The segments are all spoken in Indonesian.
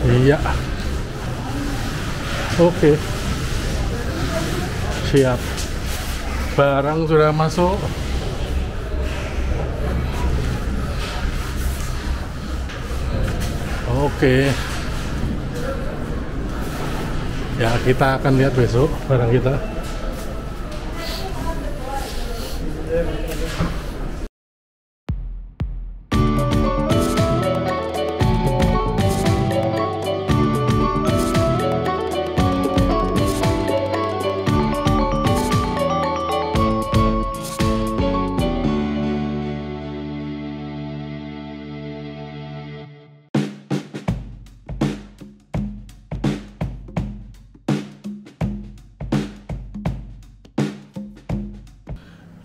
Iya, oke, siap. Barang sudah masuk. Oke. Ya, kita akan lihat besok barang kita.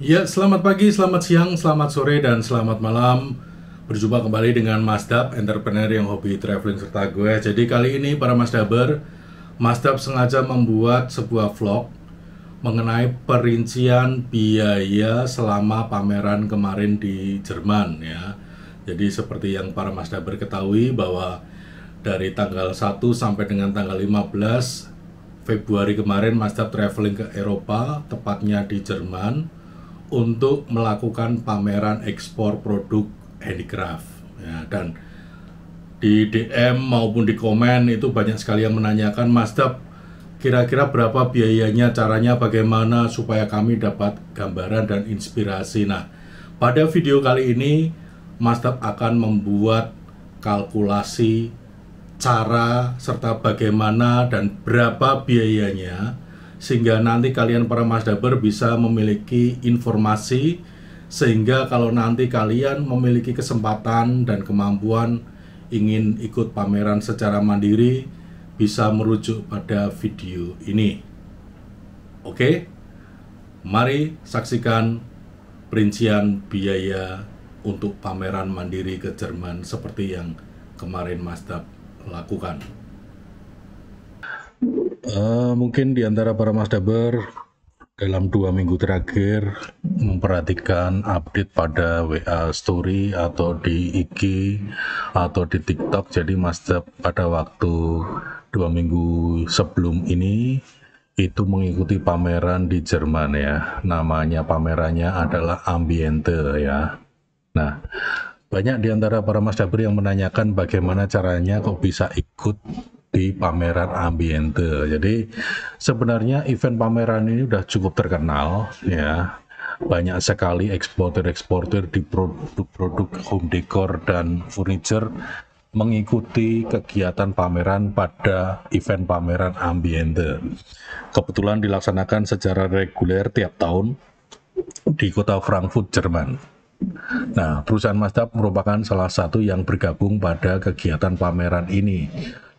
Ya, selamat pagi, selamat siang, selamat sore, dan selamat malam. Berjumpa kembali dengan Mas Dab, entrepreneur yang hobi traveling serta gue. Jadi kali ini para Mas Daber, Mas Dab sengaja membuat sebuah vlog mengenai perincian biaya selama pameran kemarin di Jerman ya. Jadi seperti yang para Mas Daber ketahui bahwa dari tanggal 1 sampai dengan tanggal 15 Februari kemarin Mas Dab traveling ke Eropa, tepatnya di Jerman, untuk melakukan pameran ekspor produk handicraft ya. Dan di DM maupun di komen itu banyak sekali yang menanyakan, Mas Dab, kira-kira berapa biayanya, caranya bagaimana supaya kami dapat gambaran dan inspirasi. Nah, pada video kali ini Mas Dab akan membuat kalkulasi cara serta bagaimana dan berapa biayanya, sehingga nanti kalian para Mas Daber bisa memiliki informasi, sehingga kalau nanti kalian memiliki kesempatan dan kemampuan ingin ikut pameran secara mandiri, bisa merujuk pada video ini. Oke, mari saksikan perincian biaya untuk pameran mandiri ke Jerman seperti yang kemarin Mas Dab lakukan. Mungkin di antara para Mas Daber dalam 2 minggu terakhir memperhatikan update pada WA Story atau di IG atau di TikTok. Jadi Mas Dab pada waktu 2 minggu sebelum ini itu mengikuti pameran di Jerman ya. Namanya pamerannya adalah Ambiente ya. Nah, banyak di antara para Mas Daber yang menanyakan bagaimana caranya kok bisa ikut di pameran Ambiente. Jadi sebenarnya event pameran ini udah cukup terkenal ya. Banyak sekali eksportir di produk home decor dan furniture mengikuti kegiatan pameran pada event pameran Ambiente. Kebetulan dilaksanakan secara reguler tiap tahun di kota Frankfurt, Jerman. Nah, perusahaan Mas Dab merupakan salah satu yang bergabung pada kegiatan pameran ini.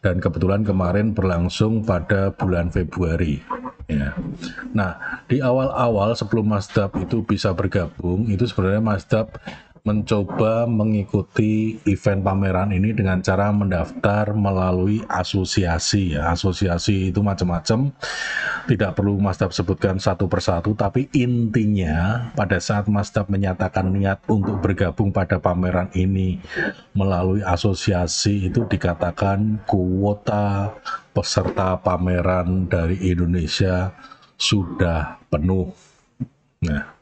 Dan kebetulan kemarin berlangsung pada bulan Februari ya. Nah, di awal-awal sebelum Mas Dab itu bisa bergabung, itu sebenarnya Mas Dab mencoba mengikuti event pameran ini dengan cara mendaftar melalui asosiasi ya. Asosiasi itu macam-macam, tidak perlu Mas Dab sebutkan satu persatu, tapi intinya pada saat Mas Dab menyatakan niat untuk bergabung pada pameran ini melalui asosiasi, itu dikatakan kuota peserta pameran dari Indonesia sudah penuh. Nah,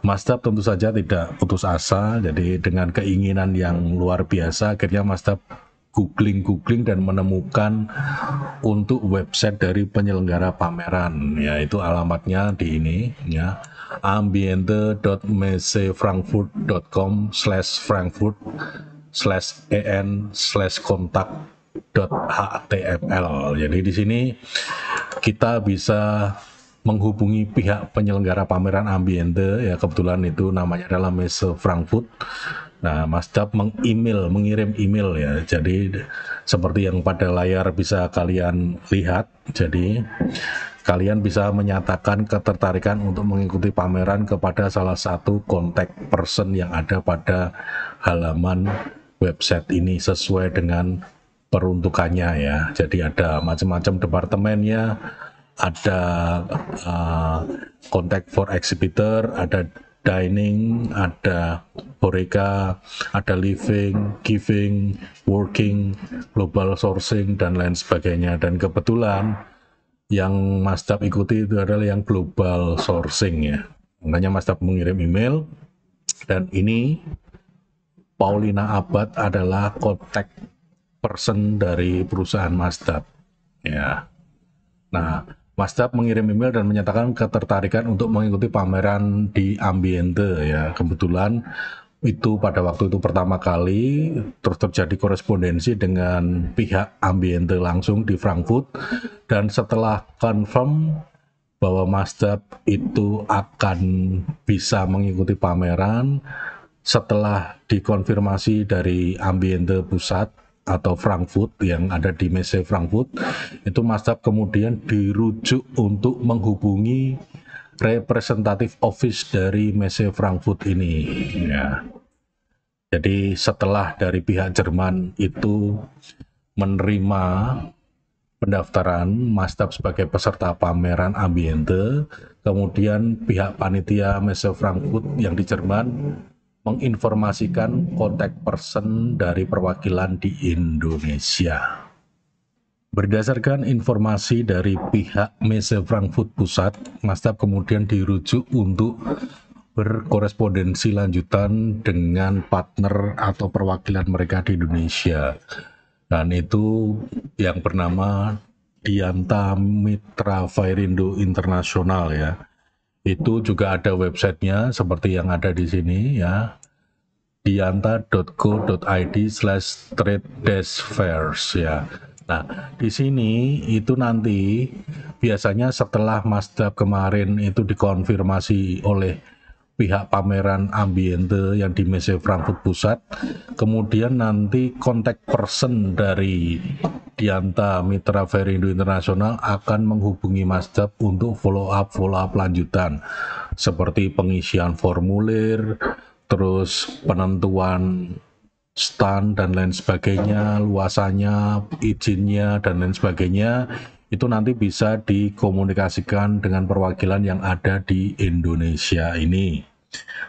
Mas Dab tentu saja tidak putus asa, jadi dengan keinginan yang luar biasa akhirnya Mas Dab googling dan menemukan untuk website dari penyelenggara pameran, yaitu alamatnya di ini ya, ambiente.mcfrankfurt.com/frankfurt/en/kontak.html. Jadi di sini kita bisa menghubungi pihak penyelenggara pameran Ambiente ya, kebetulan itu namanya adalah Messe Frankfurt. Nah, Mas Dab mengirim email ya. Jadi seperti yang pada layar bisa kalian lihat, jadi kalian bisa menyatakan ketertarikan untuk mengikuti pameran kepada salah satu contact person yang ada pada halaman website ini sesuai dengan peruntukannya ya. Jadi ada macam-macam departemennya, ada contact for exhibitor, ada dining, ada Horeca, ada living, giving, working, global sourcing, dan lain sebagainya. Dan kebetulan yang Masdap ikuti itu adalah yang global sourcing ya. Makanya Masdap mengirim email, dan ini Paulina Abad adalah kontak person dari perusahaan Masdap ya. Nah, Masdap mengirim email dan menyatakan ketertarikan untuk mengikuti pameran di Ambiente ya. Kebetulan itu pada waktu itu pertama kali terus terjadi korespondensi dengan pihak Ambiente langsung di Frankfurt, dan setelah confirm bahwa Masdap itu akan bisa mengikuti pameran, setelah dikonfirmasi dari Ambiente pusat atau Frankfurt yang ada di Messe Frankfurt, itu Masdap kemudian dirujuk untuk menghubungi representatif office dari Messe Frankfurt ini ya. Jadi setelah dari pihak Jerman itu menerima pendaftaran Masdap sebagai peserta pameran Ambiente, kemudian pihak panitia Messe Frankfurt yang di Jerman menginformasikan kontak person dari perwakilan di Indonesia. Berdasarkan informasi dari pihak Messe Frankfurt Pusat, Masdap kemudian dirujuk untuk berkorespondensi lanjutan dengan partner atau perwakilan mereka di Indonesia. Dan itu yang bernama Dianta Mitra Fairindo Internasional ya. Itu juga ada websitenya seperti yang ada di sini ya, dianta.co.id/trade-fairs ya. Nah, di sini itu nanti biasanya setelah Masdap kemarin itu dikonfirmasi oleh pihak pameran Ambiente yang di Messe Frankfurt Pusat, kemudian nanti kontak person dari Dianta Mitra Fairindo Internasional akan menghubungi Masdap untuk follow up lanjutan seperti pengisian formulir, terus penentuan stand dan lain sebagainya, luasannya, izinnya dan lain sebagainya. Itu nanti bisa dikomunikasikan dengan perwakilan yang ada di Indonesia ini.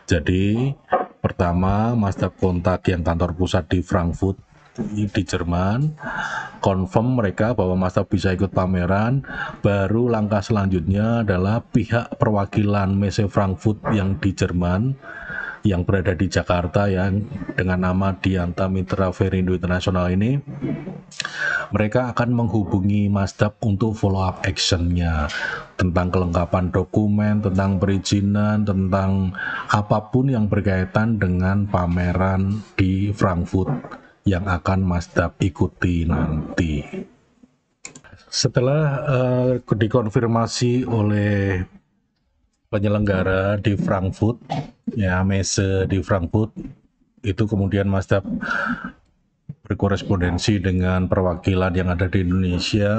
Jadi pertama Masdap kontak yang kantor pusat di Frankfurt di Jerman, confirm mereka bahwa Masdap bisa ikut pameran. Baru langkah selanjutnya adalah pihak perwakilan Messe Frankfurt yang di Jerman yang berada di Jakarta yang dengan nama Dianta Mitra Fairindo Internasional ini, mereka akan menghubungi Masdap untuk follow up actionnya tentang kelengkapan dokumen, tentang perizinan, tentang apapun yang berkaitan dengan pameran di Frankfurt yang akan Masdap ikuti nanti. Setelah dikonfirmasi oleh penyelenggara di Frankfurt ya, Messe di Frankfurt, itu kemudian Masdap berkorespondensi dengan perwakilan yang ada di Indonesia,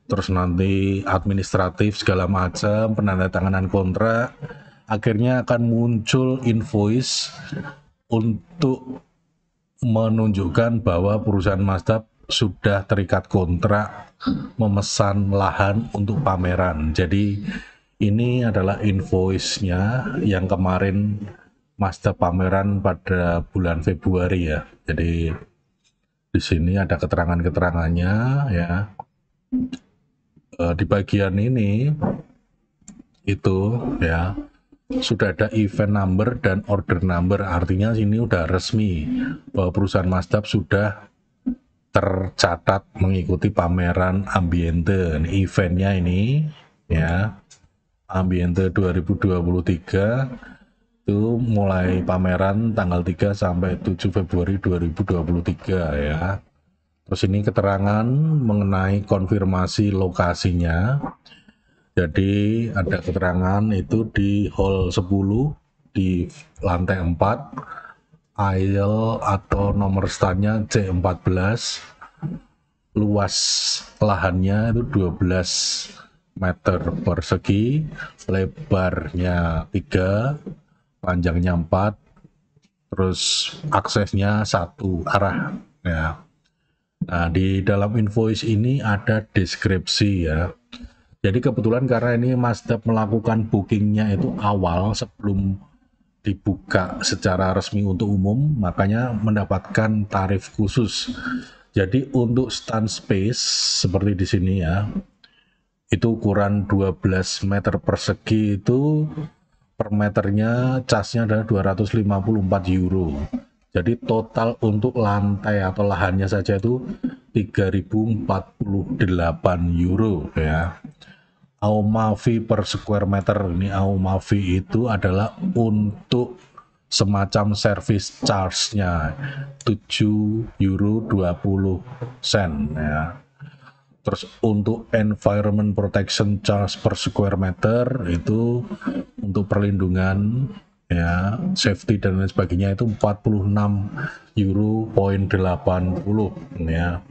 terus nanti administratif segala macam, penandatanganan kontrak, akhirnya akan muncul invoice untuk menunjukkan bahwa perusahaan Masdap sudah terikat kontrak memesan lahan untuk pameran. Jadi ini adalah invoice-nya yang kemarin Masdap pameran pada bulan Februari ya. Jadi di sini ada keterangan-keterangannya ya. Di bagian ini itu ya sudah ada event number dan order number, artinya sini udah resmi bahwa perusahaan Masdap sudah tercatat mengikuti pameran Ambiente. Eventnya ini ya, Ambiente 2023 itu mulai pameran tanggal 3 sampai 7 Februari 2023 ya. Terus ini keterangan mengenai konfirmasi lokasinya. Jadi ada keterangan itu di hall 10 di lantai 4, aisle atau nomor standnya C14. Luas lahannya itu 12 meter persegi, lebarnya 3, panjangnya 4, terus aksesnya 1 arah ya. Nah, di dalam invoice ini ada deskripsi ya. Jadi kebetulan karena ini Masdap melakukan bookingnya itu awal sebelum dibuka secara resmi untuk umum, makanya mendapatkan tarif khusus. Jadi untuk stand space seperti di sini ya, itu ukuran 12 meter persegi, itu per meternya casnya adalah 254 euro. Jadi total untuk lantai atau lahannya saja itu 3048 euro ya. AUMA fee per square meter, ini AUMA fee itu adalah untuk semacam service charge-nya 7 euro 20 sen ya. Terus untuk environment protection charge per square meter itu untuk perlindungan ya, safety dan lain sebagainya itu 46 euro poin 80 ya.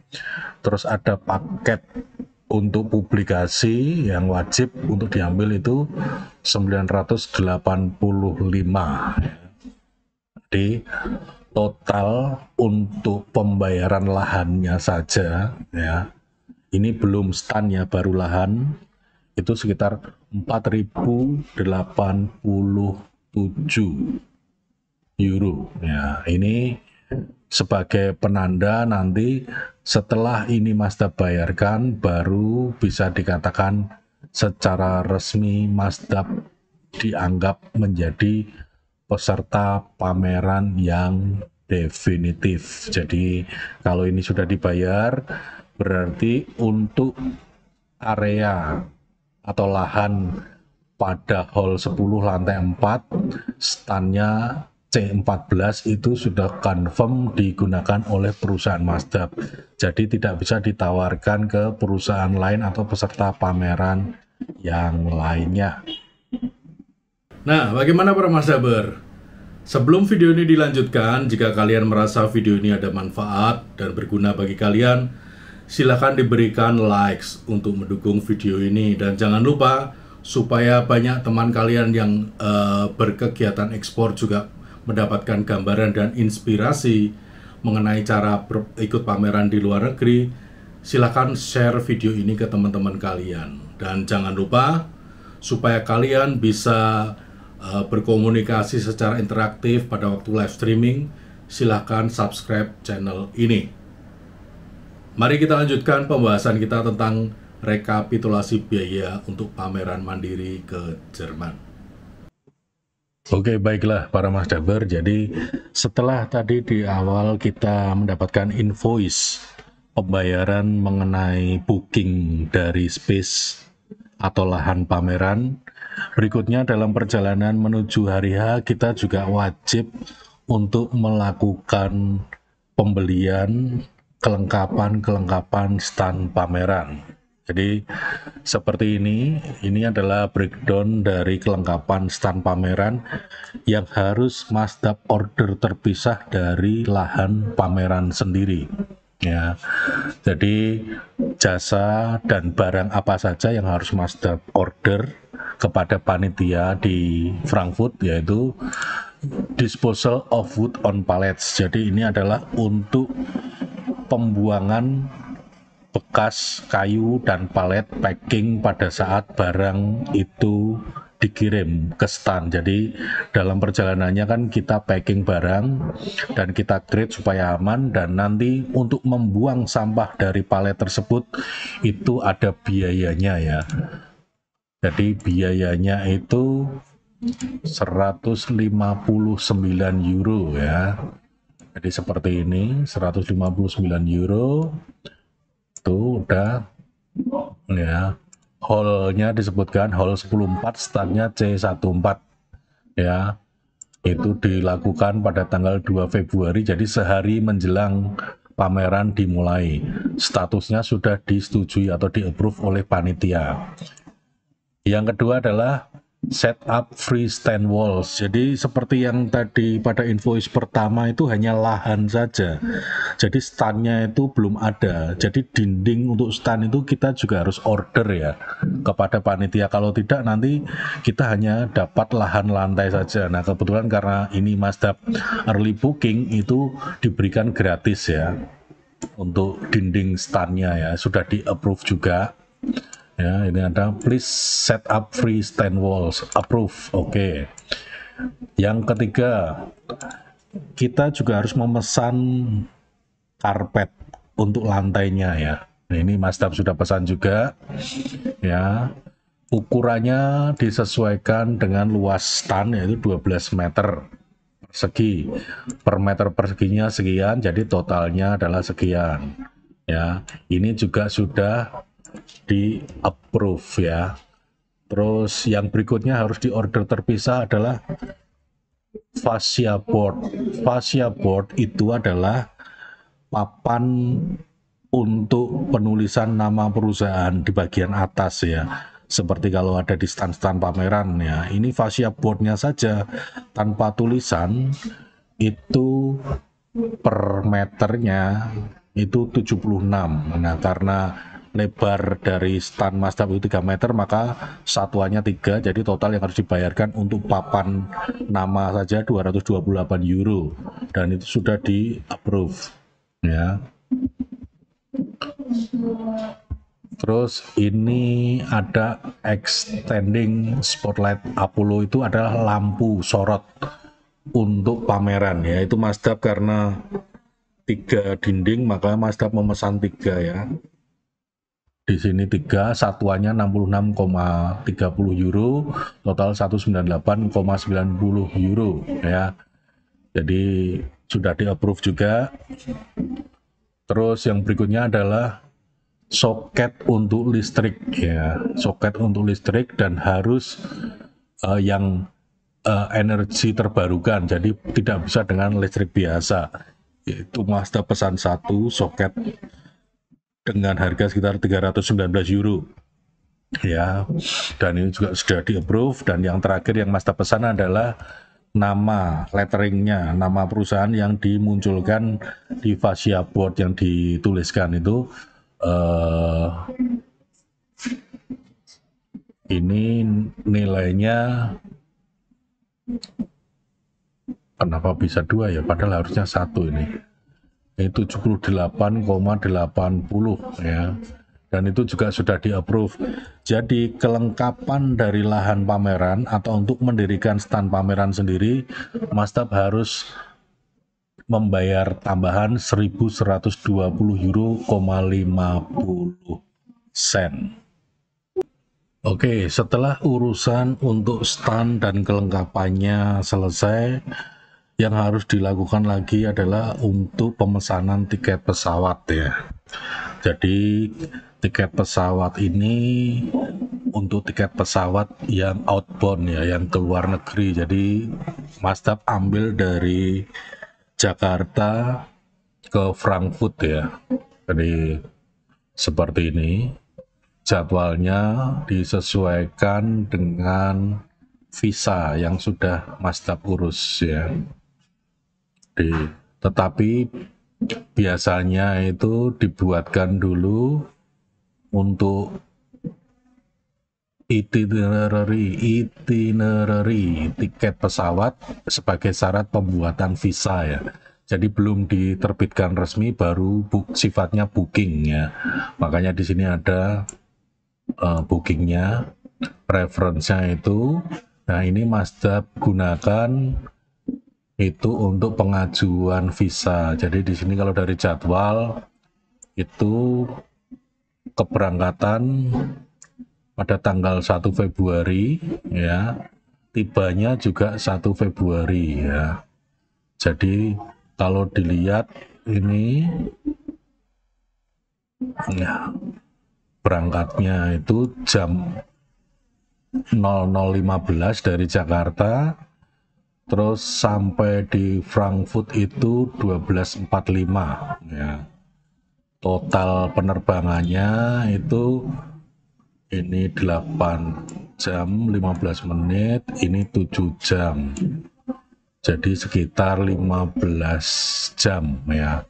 Terus ada paket untuk publikasi yang wajib untuk diambil itu 985. Jadi total untuk pembayaran lahannya saja ya, ini belum stand ya, baru lahan, itu sekitar 4.087 euro ya. Ini sebagai penanda nanti setelah ini Mazda bayarkan baru bisa dikatakan secara resmi Mazda dianggap menjadi peserta pameran yang definitif. Jadi kalau ini sudah dibayar, berarti untuk area atau lahan pada hall 10 lantai 4 standnya C14 itu sudah confirm digunakan oleh perusahaan Mazda. Jadi tidak bisa ditawarkan ke perusahaan lain atau peserta pameran yang lainnya. Nah, bagaimana para Mazdaber? Sebelum video ini dilanjutkan, jika kalian merasa video ini ada manfaat dan berguna bagi kalian, silahkan diberikan likes untuk mendukung video ini. Dan jangan lupa, supaya banyak teman kalian yang berkegiatan ekspor juga mendapatkan gambaran dan inspirasi mengenai cara ikut pameran di luar negeri, silahkan share video ini ke teman-teman kalian. Dan jangan lupa, supaya kalian bisa berkomunikasi secara interaktif pada waktu live streaming, silahkan subscribe channel ini. Mari kita lanjutkan pembahasan kita tentang rekapitulasi biaya untuk pameran mandiri ke Jerman. Oke, baiklah para Mazdaber. Jadi setelah tadi di awal kita mendapatkan invoice pembayaran mengenai booking dari space atau lahan pameran, berikutnya dalam perjalanan menuju hari H kita juga wajib untuk melakukan pembelian kelengkapan stand pameran. Jadi seperti ini adalah breakdown dari kelengkapan stand pameran yang harus Mazda order terpisah dari lahan pameran sendiri ya. Jadi jasa dan barang apa saja yang harus Mazda order kepada panitia di Frankfurt, yaitu disposal of wood on pallets. Jadi ini adalah untuk pembuangan bekas kayu dan palet packing pada saat barang itu dikirim ke stand. Jadi dalam perjalanannya kan kita packing barang dan kita grade supaya aman, dan nanti untuk membuang sampah dari palet tersebut itu ada biayanya ya. Jadi biayanya itu 159 euro ya. Jadi seperti ini, 159 euro. Itu udah ya, hallnya disebutkan hall 104, standnya C14 ya. Itu dilakukan pada tanggal 2 Februari, jadi sehari menjelang pameran dimulai. Statusnya sudah disetujui atau di-approve oleh panitia. Yang kedua adalah setup freestand walls. Jadi seperti yang tadi pada invoice pertama itu hanya lahan saja. Jadi standnya itu belum ada. Jadi dinding untuk stand itu kita juga harus order ya kepada panitia. Kalau tidak nanti kita hanya dapat lahan lantai saja. Nah kebetulan karena ini Mazda early booking itu diberikan gratis ya untuk dinding standnya ya. Sudah di approve juga. Ya, ini ada please set up free stand walls, approve. Oke. Yang ketiga, kita juga harus memesan karpet untuk lantainya ya. Nah, ini Mazda sudah pesan juga ya. Ukurannya disesuaikan dengan luas stan yaitu 12 meter persegi. Per meter perseginya sekian, jadi totalnya adalah sekian. Ya, ini juga sudah di approve ya. Terus yang berikutnya harus diorder terpisah adalah fascia board. Fascia board itu adalah papan untuk penulisan nama perusahaan di bagian atas ya. Seperti kalau ada di stand-stand pameran ya. Ini fascia boardnya saja tanpa tulisan itu per meternya itu 76. Nah, karena lebar dari stand Mazda itu 3 meter, maka satuannya 3, jadi total yang harus dibayarkan untuk papan nama saja 228 euro, dan itu sudah di approve ya. Terus ini ada extending spotlight Apollo, itu adalah lampu sorot untuk pameran ya. Itu Mazda karena 3 dinding, maka Mazda memesan 3 ya. Di sini 3, satuannya 66,30 euro, total 198,90 euro ya. Jadi sudah di approve juga. Terus yang berikutnya adalah soket untuk listrik ya. Soket untuk listrik dan harus yang energi terbarukan, jadi tidak bisa dengan listrik biasa. Itu Mazda pesan 1 soket dengan harga sekitar 319 euro ya, dan ini juga sudah di approve. Dan yang terakhir yang Mazda pesan adalah nama letteringnya, nama perusahaan yang dimunculkan di fascia board yang dituliskan itu ini nilainya kenapa bisa 2 ya, padahal harusnya 1 ini 78,80 ya, dan itu juga sudah di approve. Jadi kelengkapan dari lahan pameran atau untuk mendirikan stand pameran sendiri, Mazda harus membayar tambahan 1.120 euro, 50 sen. Oke, setelah urusan untuk stand dan kelengkapannya selesai, yang harus dilakukan lagi adalah untuk pemesanan tiket pesawat ya. Jadi tiket pesawat ini untuk tiket pesawat yang outbound ya, yang ke luar negeri. Jadi Mazda ambil dari Jakarta ke Frankfurt ya. Jadi seperti ini. Jadwalnya disesuaikan dengan visa yang sudah Mazda urus ya. Tetapi biasanya itu dibuatkan dulu untuk itinerary tiket pesawat sebagai syarat pembuatan visa ya. Jadi belum diterbitkan resmi, baru sifatnya booking ya. Makanya di sini ada bookingnya, preference-nya itu. Nah, ini Mazda gunakan itu untuk pengajuan visa. Jadi di sini kalau dari jadwal itu keberangkatan pada tanggal 1 Februari ya, tibanya juga 1 Februari ya. Jadi kalau dilihat ini ya, berangkatnya itu jam 00.15 dari Jakarta, terus sampai di Frankfurt itu 12.45 ya. Total penerbangannya itu ini 8 jam 15 menit, ini 7 jam. Jadi sekitar 15 jam ya.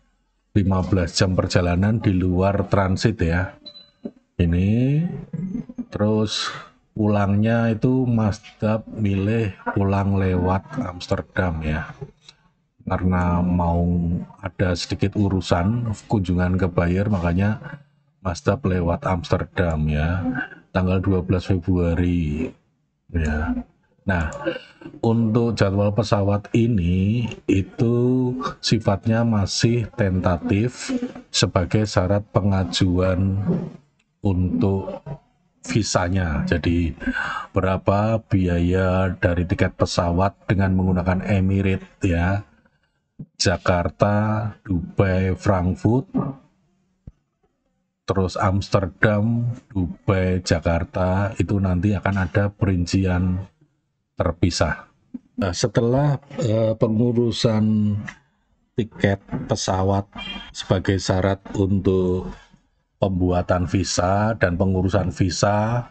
15 jam perjalanan di luar transit ya. Ini terus pulangnya itu Mazda milih pulang lewat Amsterdam ya, karena mau ada sedikit urusan kunjungan ke Bayer, makanya Mazda lewat Amsterdam ya, tanggal 12 Februari ya. Nah, untuk jadwal pesawat ini itu sifatnya masih tentatif sebagai syarat pengajuan untuk visanya. Jadi berapa biaya dari tiket pesawat dengan menggunakan Emirates ya, Jakarta, Dubai, Frankfurt, terus Amsterdam, Dubai, Jakarta, itu nanti akan ada perincian terpisah. Nah, setelah pengurusan tiket pesawat sebagai syarat untuk pembuatan visa dan pengurusan visa,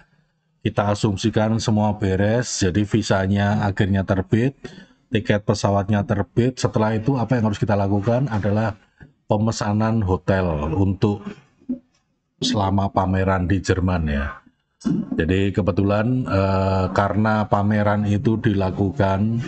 kita asumsikan semua beres, jadi visanya akhirnya terbit, tiket pesawatnya terbit. Setelah itu apa yang harus kita lakukan adalah pemesanan hotel untuk selama pameran di Jerman ya. Jadi kebetulan karena pameran itu dilakukan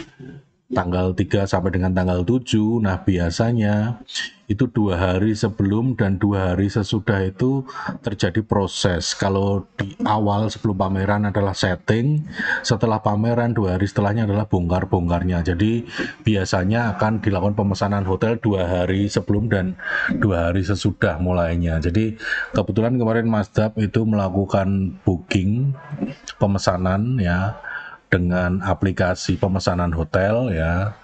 tanggal 3 sampai dengan tanggal 7, nah biasanya itu 2 hari sebelum dan 2 hari sesudah itu terjadi proses. Kalau di awal sebelum pameran adalah setting, setelah pameran 2 hari setelahnya adalah bongkar-bongkarnya. Jadi biasanya akan dilakukan pemesanan hotel 2 hari sebelum dan 2 hari sesudah mulainya. Jadi kebetulan kemarin Mas Dap itu melakukan booking pemesanan ya dengan aplikasi pemesanan hotel ya.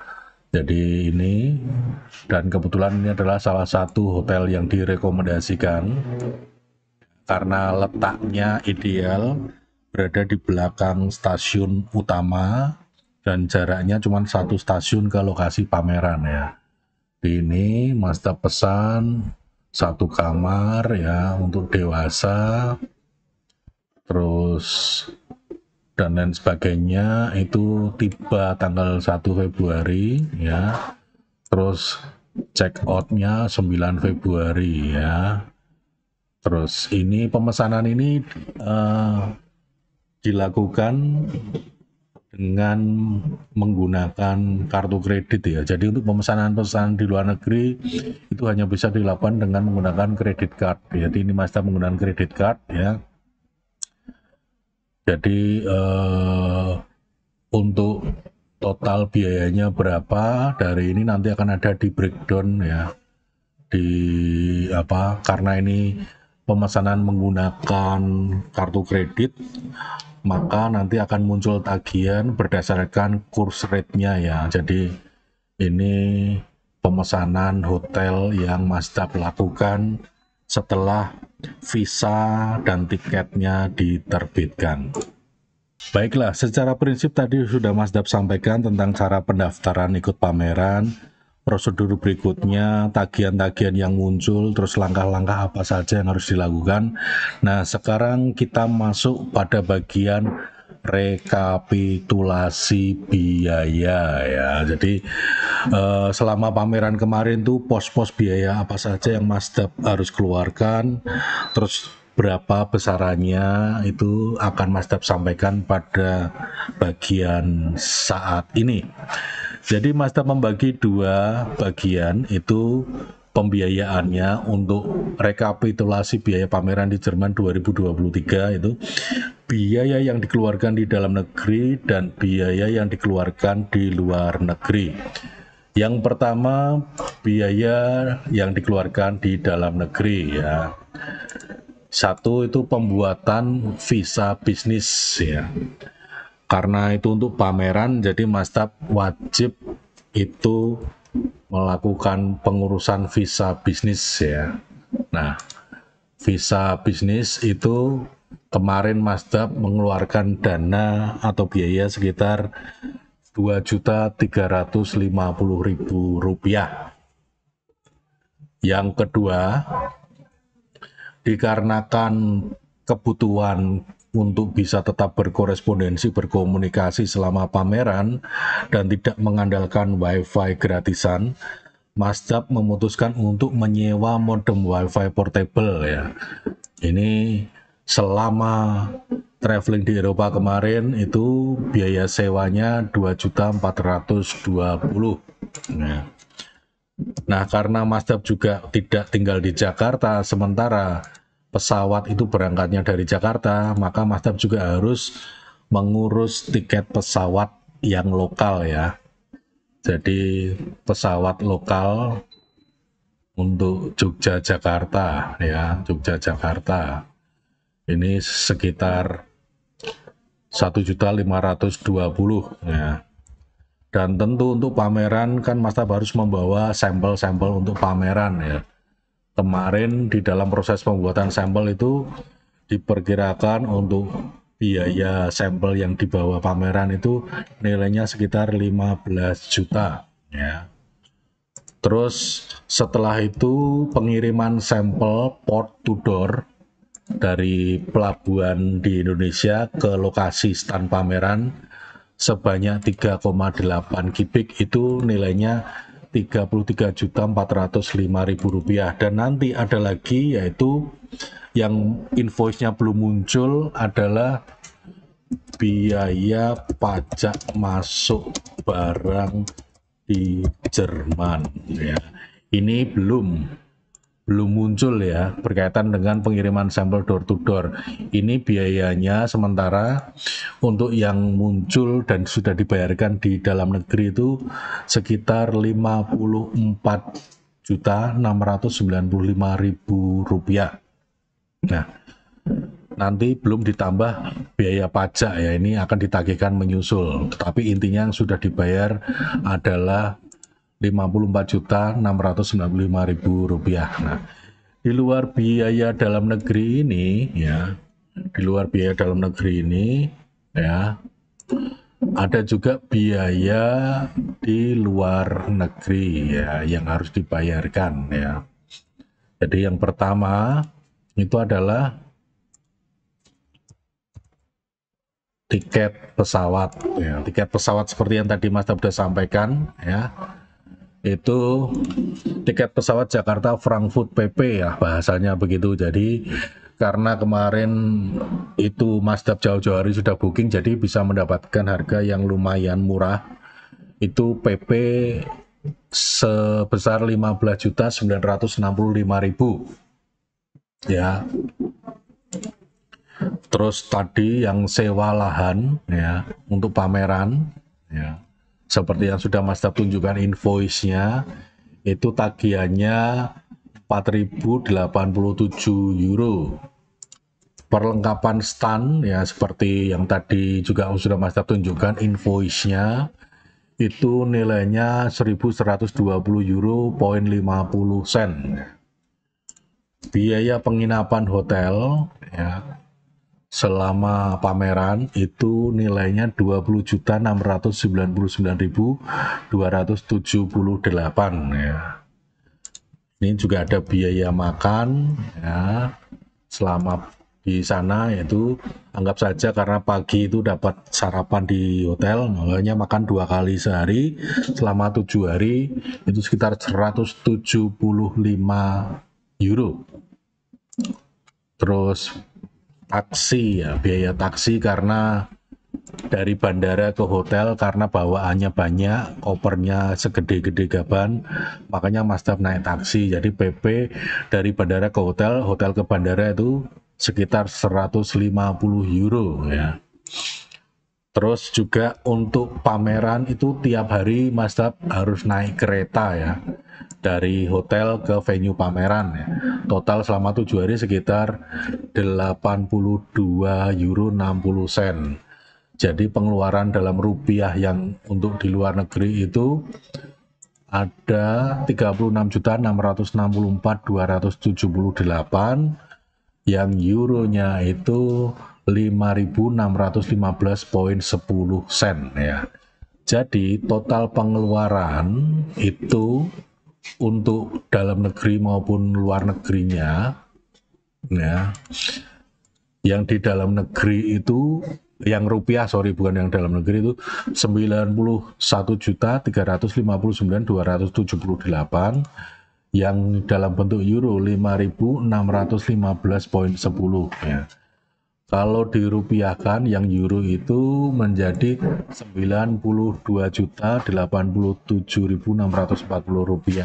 Jadi ini, dan kebetulan ini adalah salah satu hotel yang direkomendasikan karena letaknya ideal, berada di belakang stasiun utama dan jaraknya cuma 1 stasiun ke lokasi pameran ya. Ini Mas Dap pesan 1 kamar ya untuk dewasa, terus dan lain sebagainya, itu tiba tanggal 1 Februari ya, terus check outnya 9 Februari ya. Terus ini pemesanan ini dilakukan dengan menggunakan kartu kredit ya. Jadi untuk pemesanan-pemesanan di luar negeri itu hanya bisa dilakukan dengan menggunakan kredit card. Jadi ini Mas Dap menggunakan kredit card ya. Jadi untuk total biayanya berapa dari ini nanti akan ada di breakdown ya, di apa, karena ini pemesanan menggunakan kartu kredit maka nanti akan muncul tagihan berdasarkan kurs rate-nya ya. Jadi ini pemesanan hotel yang Mas Dap lakukan setelah visa dan tiketnya diterbitkan. Baiklah, secara prinsip tadi sudah Mas Dap sampaikan tentang cara pendaftaran ikut pameran, prosedur berikutnya, tagihan-tagihan yang muncul, terus langkah-langkah apa saja yang harus dilakukan. Nah, sekarang kita masuk pada bagian rekapitulasi biaya ya. Jadi selama pameran kemarin tuh pos-pos biaya apa saja yang Mas Dap harus keluarkan, terus berapa besarannya itu akan Mas Dap sampaikan pada bagian saat ini. Jadi Mas Dap membagi 2 bagian, itu pembiayaannya untuk rekapitulasi biaya pameran di Jerman 2023 itu biaya yang dikeluarkan di dalam negeri dan biaya yang dikeluarkan di luar negeri. Yang pertama, biaya yang dikeluarkan di dalam negeri ya. 1 itu pembuatan visa bisnis ya. Karena itu untuk pameran, jadi Mas Dap wajib itu melakukan pengurusan visa bisnis ya. Nah, visa bisnis itu kemarin Mas Dap mengeluarkan dana atau biaya sekitar Rp2.350.000. Yang kedua, dikarenakan kebutuhan untuk bisa tetap berkorespondensi, berkomunikasi selama pameran dan tidak mengandalkan wifi gratisan, Mas Dap memutuskan untuk menyewa modem wifi portable ya. Ini selama traveling di Eropa kemarin itu biaya sewanya 2.420.000. Nah, karena Mas Dap juga tidak tinggal di Jakarta, sementara pesawat itu berangkatnya dari Jakarta, maka Mas Dap juga harus mengurus tiket pesawat yang lokal ya. Jadi pesawat lokal untuk Jogja Jakarta ya, Jogja Jakarta ini sekitar 1.520.000 ya. Dan tentu untuk pameran kan Mas Tab harus membawa sampel-sampel untuk pameran ya. Kemarin di dalam proses pembuatan sampel itu diperkirakan untuk biaya sampel yang dibawa pameran itu nilainya sekitar 15 juta ya. Terus setelah itu pengiriman sampel port to door dari pelabuhan di Indonesia ke lokasi stand pameran sebanyak 3,8 kubik itu nilainya Rp33.405.000. Dan nanti ada lagi yaitu yang invoice-nya belum muncul adalah biaya pajak masuk barang di Jerman ya. Ini belum muncul ya berkaitan dengan pengiriman sampel door to door. Ini biayanya sementara untuk yang muncul dan sudah dibayarkan di dalam negeri itu sekitar Rp54.695.000. Nah, nanti belum ditambah biaya pajak ya, ini akan ditagihkan menyusul. Tetapi intinya yang sudah dibayar adalah Rp54.695.000. Nah, di luar biaya dalam negeri ini ya, di luar biaya dalam negeri ini ya, ada juga biaya di luar negeri ya yang harus dibayarkan ya. Jadi yang pertama itu adalah tiket pesawat ya. Tiket pesawat seperti yang tadi Mas sudah sampaikan ya. Itu tiket pesawat Jakarta Frankfurt PP ya bahasanya begitu. Jadi karena kemarin itu Mas jauh-jauh hari sudah booking, jadi bisa mendapatkan harga yang lumayan murah. Itu PP sebesar 15.965.000 ya. Terus tadi yang sewa lahan ya untuk pameran ya, seperti yang sudah Mas tunjukkan invoice-nya, itu tagihannya €4.087. Perlengkapan stand ya seperti yang tadi juga sudah Mas tunjukkan invoice-nya, itu nilainya €1.120.50. Biaya penginapan hotel ya selama pameran itu nilainya Rp29.999.278 ya. Ini juga ada biaya makan ya selama di sana, yaitu anggap saja karena pagi itu dapat sarapan di hotel, makanya makan 2 kali sehari selama 7 hari itu sekitar €175. Terus taksi ya, biaya taksi karena dari bandara ke hotel karena bawaannya banyak, kopernya segede-gede gaban, makanya Mas Dap naik taksi. Jadi PP dari bandara ke hotel, hotel ke bandara itu sekitar €150 ya. Terus juga untuk pameran itu tiap hari Mas Dap harus naik kereta ya, dari hotel ke venue pameran ya. Total selama 7 hari sekitar €82.60. Jadi pengeluaran dalam rupiah yang untuk di luar negeri itu ada 36.664.278, yang euronya itu 5.615,10 sen ya. Jadi total pengeluaran itu untuk dalam negeri maupun luar negerinya ya, yang di dalam negeri itu yang rupiah bukan yang dalam negeri itu 91.359.278, yang dalam bentuk euro 5.615,10 ya. Kalau dirupiahkan yang euro itu menjadi Rp92.087.640.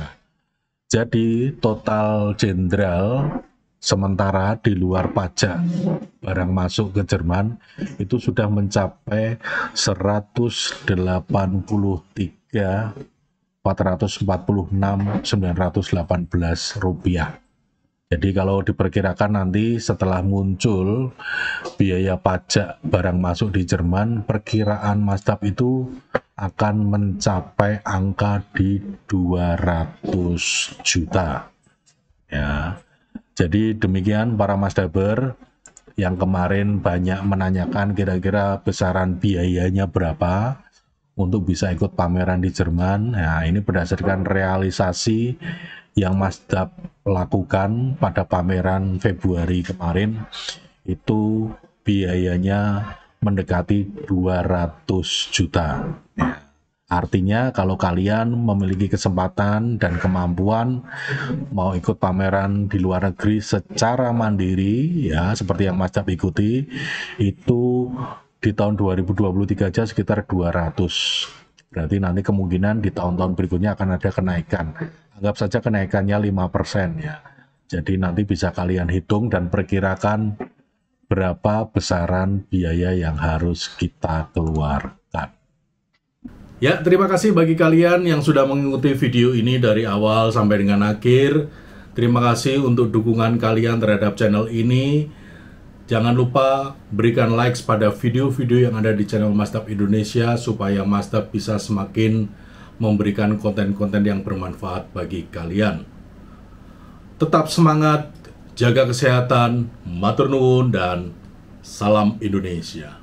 Jadi total jenderal Sementara di luar pajak barang masuk ke Jerman itu sudah mencapai 183.446.918 rupiah. Jadi kalau diperkirakan nanti setelah muncul biaya pajak barang masuk di Jerman, perkiraan Mazdab itu akan mencapai angka di 200 juta. Ya. Jadi demikian para Mazdaber yang kemarin banyak menanyakan kira-kira besaran biayanya berapa untuk bisa ikut pameran di Jerman. Nah, ini berdasarkan realisasi yang Mazdab lakukan pada pameran Februari kemarin, itu biayanya mendekati 200 juta. Ya. Artinya kalau kalian memiliki kesempatan dan kemampuan mau ikut pameran di luar negeri secara mandiri, ya seperti yang Mazdab ikuti, itu di tahun 2023 aja sekitar 200. Berarti nanti kemungkinan di tahun-tahun berikutnya akan ada kenaikan. Anggap saja kenaikannya 5% ya. Jadi nanti bisa kalian hitung dan perkirakan berapa besaran biaya yang harus kita keluarkan. Ya, terima kasih bagi kalian yang sudah mengikuti video ini dari awal sampai dengan akhir. Terima kasih untuk dukungan kalian terhadap channel ini. Jangan lupa berikan likes pada video-video yang ada di channel Mazdab Indonesia supaya Mazdab bisa semakin memberikan konten-konten yang bermanfaat bagi kalian. Tetap semangat, jaga kesehatan, matur nuwun, dan salam Indonesia.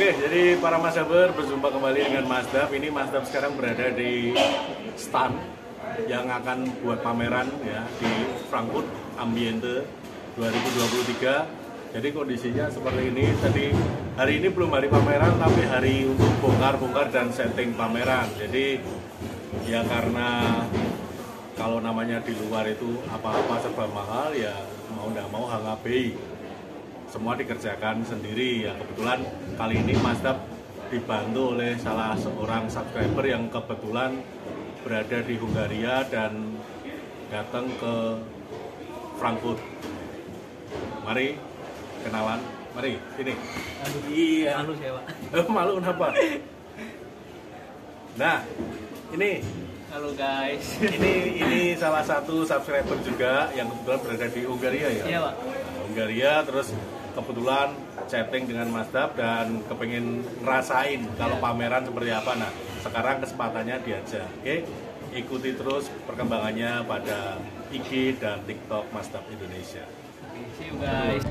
Oke, jadi para Mazdaber berjumpa kembali dengan Mazdab. Ini Mazdab sekarang berada di stand yang akan buat pameran ya di Frankfurt Ambiente 2023. Jadi kondisinya seperti ini. Tadi hari ini belum hari pameran, tapi hari untuk bongkar-bongkar dan setting pameran. Jadi ya karena kalau namanya di luar itu apa-apa serba mahal, ya mau nggak mau HKBI. Semua dikerjakan sendiri ya. Kebetulan kali ini Mazdab dibantu oleh salah seorang subscriber yang kebetulan berada di Hungaria dan datang ke Frankfurt. Mari kenalan, mari sini. Iya, malu saya, Pak. Malu kenapa? Nah, ini Halo guys. ini salah satu subscriber juga yang kebetulan berada di Hungaria ya. Iya, Pak. Hungaria, terus kebetulan chatting dengan Mazdab dan kepengen ngerasain kalau pameran seperti apa. Nah, sekarang kesempatannya diajak. Oke, ikuti terus perkembangannya pada IG dan TikTok Mazdab Indonesia. See you guys.